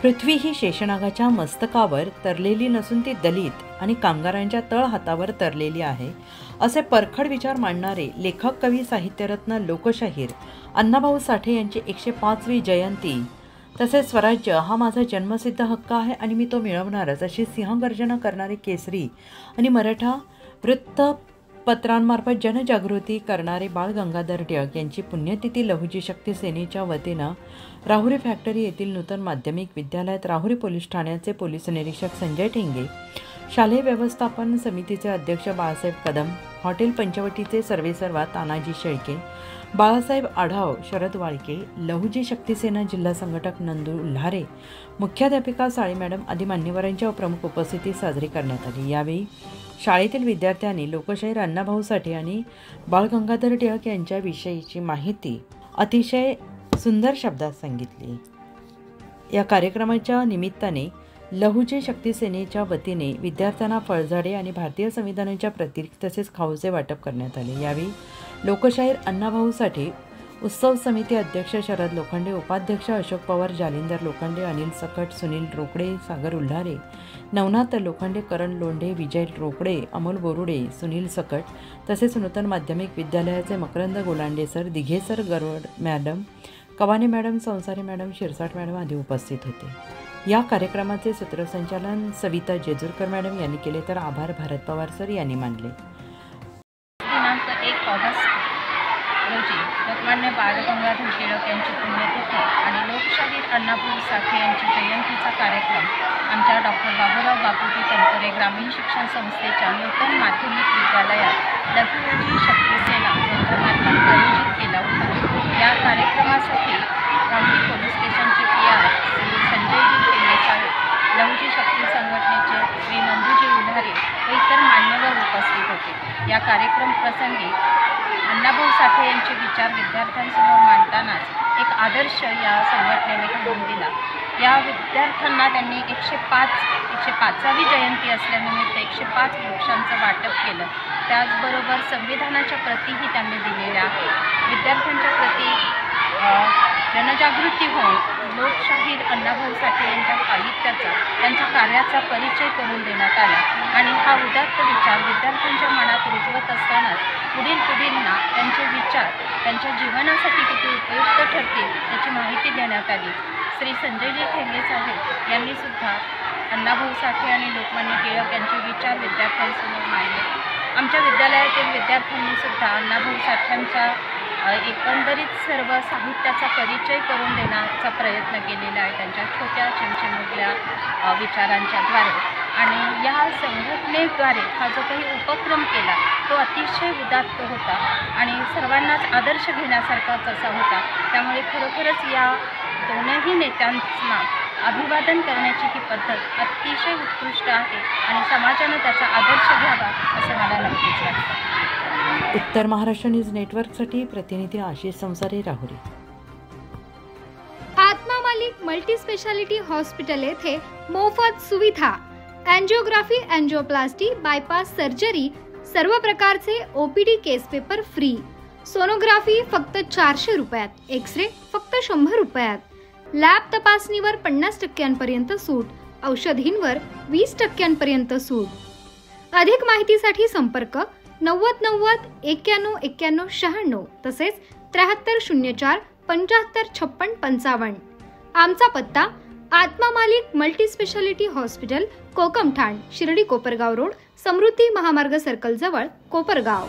पृथ्वी ही शेषनागाच्या मस्तकावर तरलेली नसून ती दलित आणि कामगारांच्या तळहातावर तरलेली आहे, असे परखड विचार मांडणारे लेखक, कवी, साहित्यरत्न, लोकशाहीर अण्णाभाऊ साठे यांची 105वी जयंती तसेच स्वराज्य हा माझा जन्मसिद्ध हक्क आहे आणि मी तो मिळवणारच अशी सिंहगर्जना करणारे केसरी आणि मराठा वृत्तपत्रांमार्फत जनजागृती करणारे बाळ गंगाधर टिळक यांची पुण्यतिथी लहुजी शक्ती सेनेच्या वतीनं राहुरी फॅक्टरी येथील नूतन माध्यमिक विद्यालयात राहुरी पोलीस ठाण्याचे पोलीस निरीक्षक संजय ठेंगे, शालेय व्यवस्थापन समितीचे अध्यक्ष बाळासाहेब कदम, हॉटेल पंचवटीचे सर्वेसर्वा तानाजी शेळके, बाळासाहेब आढाव, शरद वाळके, लहुजी शक्ती सेना जिल्हा संघटक नंदू उल्हारे, मुख्याध्यापिका साळी मॅडम आदी मान्यवरांच्या प्रमुख उपस्थितीत साजरी करण्यात आली। यावेळी शाळेतील विद्यार्थ्यांनी लोकशाहीर अण्णाभाऊ साठे आणि बाळ गंगाधर टिळक यांच्याविषयीची माहिती अतिशय सुंदर शब्दात सांगितली। या कार्यक्रमाच्या निमित्ताने लहुजी शक्ती सेनेच्या वतीने विद्यार्थ्यांना फळझाडे आणि भारतीय संविधानाच्या प्रतीक तसेच खाऊचे वाटप करण्यात आले। यावेळी लोकशाहीर अण्णाभाऊ साठे उत्सव समिती अध्यक्ष शरद लोखंडे, उपाध्यक्ष अशोक पवार, जालिंदर लोखंडे, अनिल सकट, सुनील रोकडे, सागर उल्हारे, नवनाथ लोखंडे, करण लोंढे, विजय रोकडे, अमोल बोरुडे, सुनील सकट तसेच नूतन माध्यमिक विद्यालयाचे Makarand Golande sir, Dighe sir, Garvad madam, Kawane madam, Sansare madam, Shirsat madam आदी उपस्थित होते। या कार्यक्रमाचे सूत्रसंचालन सविता जेजुरकर मॅडम यांनी केले, तर आभार भारत पवार सर यांनी मानले। दिनांक 1 ऑगस्ट रोजी लोकमान्य बाळ गंगाधर टिळक यांची पुण्यतिथी आणि लोकशाहीर अण्णाभाऊ साठे यांची जयंतीचा कार्यक्रम आमच्या डॉक्टर बाबूराव बापूजी तनपुरे ग्रामीण शिक्षण संस्थेच्या नूतन माध्यमिक विद्यालयात लहुजी शक्ती सेना यांच्या मार्फत आयोजित केला होता। या कार्यक्रमासाठी राहुरी पोलीस स्टेशनचे PR श्री संजयजी ठेंगे साहेब, लहुजी शक्ती संघटनेचे श्री नंदूजी उल्हारे व इतर मान्यवर उपस्थित होते। या कार्यक्रम प्रसंगी अण्णाभाऊ साठे यांचे विचार विद्यार्थ्यांसमोर मांडतानाच एक आदर्श या संघटनेने घडवून दिला। या विद्यार्थ्यांना त्यांनी 105वी जयंती असल्यानिमित्त 105 वृक्षांचं वाटप केलं। त्याचबरोबर संविधानाच्या प्रतीही त्यांनी दिलेल्या आहेत। विद्यार्थ्यांच्या प्रती जनजागृती होऊन लोकशाहीर अण्णाभाऊ साठे यांच्या साहित्याचा, त्यांच्या कार्याचा परिचय करून देण्यात आला आणि हा उदात्त विचार विद्यार्थ्यांच्या मनात रुजवत असतानाच पुढील पिढींना त्यांचे विचार त्यांच्या जीवनासाठी किती उपयुक्त ठरतील याची माहिती देण्यात आली। श्री संजयजी ठेंगे साहेब यांनी सुद्धा अण्णाभाऊ साठे आणि लोकमान्य टिळक यांचे विचार विद्यार्थ्यांसमोर मांडले। आमच्या विद्यालयातील विद्यार्थ्यांनी सुद्धा अण्णाभाऊ साठ्यांचा एकंदरीत सर्व साहित्याचा परिचय करून देण्याचा प्रयत्न केलेला आहे त्यांच्या छोट्या चिमचिमुकल्या विचारांच्याद्वारे। आणि या संघटनेद्वारे हा जो काही उपक्रम केला तो अतिशय उदात्त होता आणि सर्वांनाच आदर्श घेण्यासारखाच असा होता। त्यामुळे खरोखरच या दोनही नेत्यांना अभिवादन करण्याची ही पद्धत अतिशय उत्कृष्ट आहे आणि समाजाने त्याचा आदर्श घ्यावा असं मला नक्कीच वाटतं। उत्तर महाराष्ट्र न्यूज नेटवर्कसाठी प्रतिनिधी आशिष संसारे, राहुरी। आत्मा मालिक मल्टी स्पेशालिटी हॉस्पिटल येथे मोफत सुविधा, एंजिओग्राफी, एंजिओप्लास्टी, बायपास सर्जरी, सर्व प्रकारचे OPD केस पेपर फ्री, सोनोग्राफी फक्त 400 रुपयात, एक्सरे फक्त 100 रुपयात, लॅब तपासणीवर 50% सूट, औषधींवर 20% सूट। अधिक माहितीसाठी संपर्क 90 90 91 91 96 तसेच 73 04 75 56 55। आमचा पत्ता Atma Malik multi speciality hospital, Kokamthan, Shirdi Kopargaon road, Samruddhi Mahamarg circle जवळ, कोपरगाव।